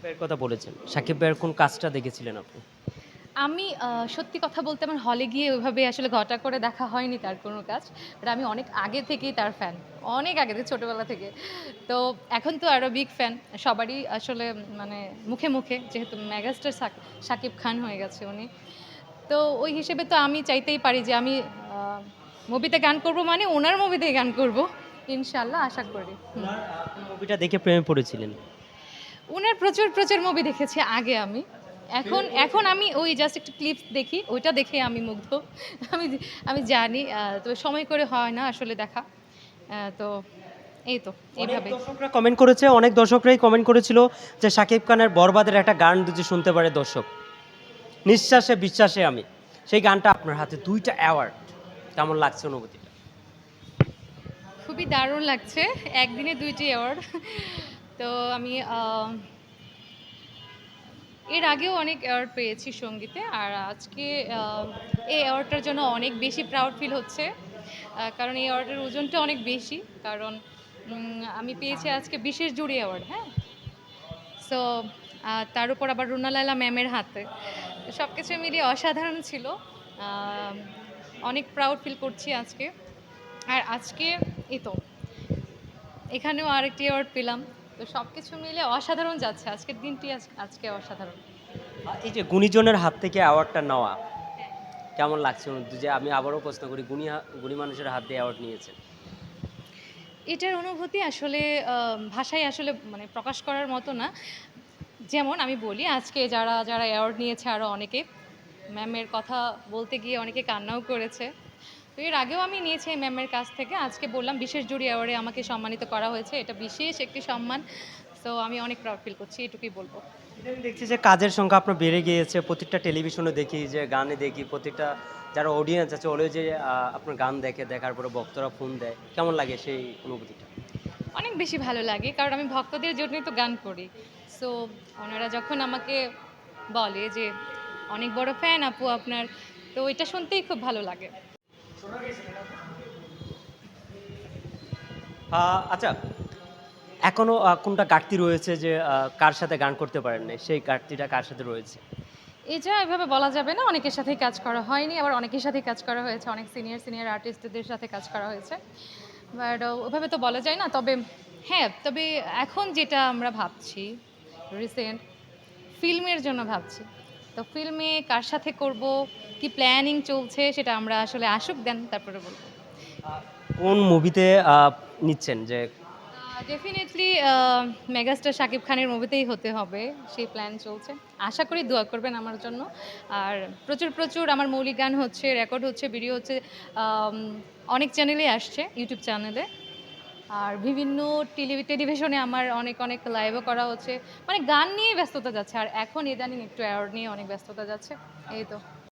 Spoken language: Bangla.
ভাইয়ের কথা বলেছেন। শাকিব ভাইয়ের কোন কাজটা দেখেছিলেন আপনি? আমি সত্যি কথা বলতে আমার হলে গিয়ে ওইভাবে আসলে ঘটা করে দেখা হয়নি তার কোনো কাজ। বাট আমি অনেক আগে থেকেই তার ফ্যান। অনেক আগে থেকে ছোটবেলা থেকে। তো এখন তো আরো বিগ ফ্যান। সবারই আসলে মানে মুখে যেহেতু মেগাস্টার শাকিব খান হয়ে গেছে উনি। তো ওই হিসেবে তো আমি চাইতেই পারি যে আমি আ মুভিতে গান করব মানে উনার মুভিতেই গান করব। ইনশাআল্লাহ আশা করি। হুম। উনার কোন মুভিটা দেখে প্রেমে পড়েছিলেন? উনার প্রচুর মুভি দেখেছি আগে আমি। এখন আমি ওই জাস্ট একটু ক্লিপস দেখি। ওইটা দেখে আমি মুগ্ধ। আমি আমি জানি তবে সময় করে হয় না আসলে দেখা। তো এই তো অনেক এইভাবে। দর্শকরা কমেন্ট করেছে, অনেক দর্শকরাই কমেন্ট করেছিল যে শাকিব খানের 'বরবাদের' একটা গান যদি শুনতে পারে দর্শক। 'নিঃশ্বাসে বিশ্বাসে আমি।' সেই গানটা আপনার হাতে ২ টা অ্যাওয়ার্ড। কেমন লাগছে অনুভূতিটা? খুবই দারুণ লাগছে। একদিনে ২ টি অ্যাওয়ার্ড। তো আমি এর আগেও অনেক অ্যাওয়ার্ড পেয়েছি সঙ্গীতে। আর আজকে আ এই অ্যাওয়ার্ডটার জন্য অনেক বেশি প্রাউড ফিল হচ্ছে। কারণ এই অ্যাওয়ার্ডের ওজনটা অনেক বেশি। কারণ আমি পেয়েছি আজকে বিশেষ জুরি অ্যাওয়ার্ড, হ্যাঁ? সো তার উপর আবার রুনা লায়লা ম্যামের হাতে। তো সবকিছু মিলিয়ে অসাধারণ ছিল। আম অনেক প্রাউড ফিল করছি আজকে। আর আজকে এই তো এখানেও আরেকটি অ্যাওয়ার্ড পেলাম। তো সবকিছু মিলিয়ে অসাধারণ যাচ্ছে। আজকের দিনটি আজকে অসাধারণ। এই যে গুণীজনের হাত থেকে অ্যাওয়ার্ডটা নেওয়া, কেমন লাগছে অনুভূতি? যে আমি আবারও প্রশ্ন করি, গুণী মানুষের হাত দিয়ে অ্যাওয়ার্ড নিয়েছেন। এটার অনুভূতি আসলে ভাষায় আসলে মানে প্রকাশ করার মতো না। যেমন আমি বলি আজকে যারা অ্যাওয়ার্ড নিয়েছে আরও অনেকে, ম্যামের কথা বলতে গিয়ে অনেকে কান্নাও করেছে। তো এর আগেও আমি নিয়েছি এই ম্যামের কাছ থেকে। আজকে বললাম বিশেষ জুরি অ্যাওয়ার্ডে আমাকে সম্মানিত করা হয়েছে। এটা বিশেষ একটি সম্মান। সো আমি অনেক প্রাউড ফিল করছি এটুকুই বলব। ইদানিং দেখছি যে কাজের সংখ্যা আপনার বেড়ে গিয়েছে। প্রত্যেকটা টেলিভিশনে দেখি, যে গানে দেখি, প্রত্যেকটা যারা অডিয়েন্স আছে অলওয়েজ যে আপনার গান দেখে, দেখার পরে ভক্তরা ফোন দেয়। কেমন লাগে সেই অনুভূতিটা? অনেক বেশি ভালো লাগে কারণ আমি ভক্তদের জন্যই তো গান করি। সো ওনারা যখন আমাকে বলে যে অনেক বড় ফ্যান আপু আপনার, তো এটা শুনতেই খুব ভালো লাগে। আচ্ছা, এখনো কোনটা ঘাটতি রয়েছে যে কার সাথে গান করতে পারেন নাই? সেই ঘাটতিটা কার সাথে রয়েছে? এটা এভাবে বলা যাবে না। অনেকের সাথেই কাজ করা হয়নি, আবার অনেকের সাথেই কাজ করা হয়েছে। অনেক সিনিয়র আর্টিস্টদের সাথে কাজ করা হয়েছে। বাট ওভাবে তো বলা যায় না। তবে হ্যাঁ, তবে এখন যেটা আমরা ভাবছি রিসেন্ট ফিল্মের জন্য ভাবছি। তো ফিল্মে কার সাথে করব, কি প্ল্যানিং চলছে সেটা আমরা আসলে আসুক দেন তারপরে বলব। আ কোন মুভিতে নিচ্ছেন যে ডেফিনিটলি মেগাস্টার শাকিব খানের মুভিতেই হতে হবে, সেই প্ল্যান চলছে। আশা করি দোয়া করবেন আমার জন্য। আর প্রচুর আমার মৌলিক গান হচ্ছে, রেকর্ড হচ্ছে, ভিডিও হচ্ছে। আম অনেক চ্যানেলেই আসছে, ইউটিউব চ্যানেলে। আর বিভিন্ন টেলিভিশনে আমার অনেক লাইভও করা হচ্ছে। মানে গান নিয়েই ব্যস্ততা যাচ্ছে। আর এখন ইদানিং একটু অ্যাওয়ার্ড নিয়ে অনেক ব্যস্ততা যাচ্ছে। এই তো।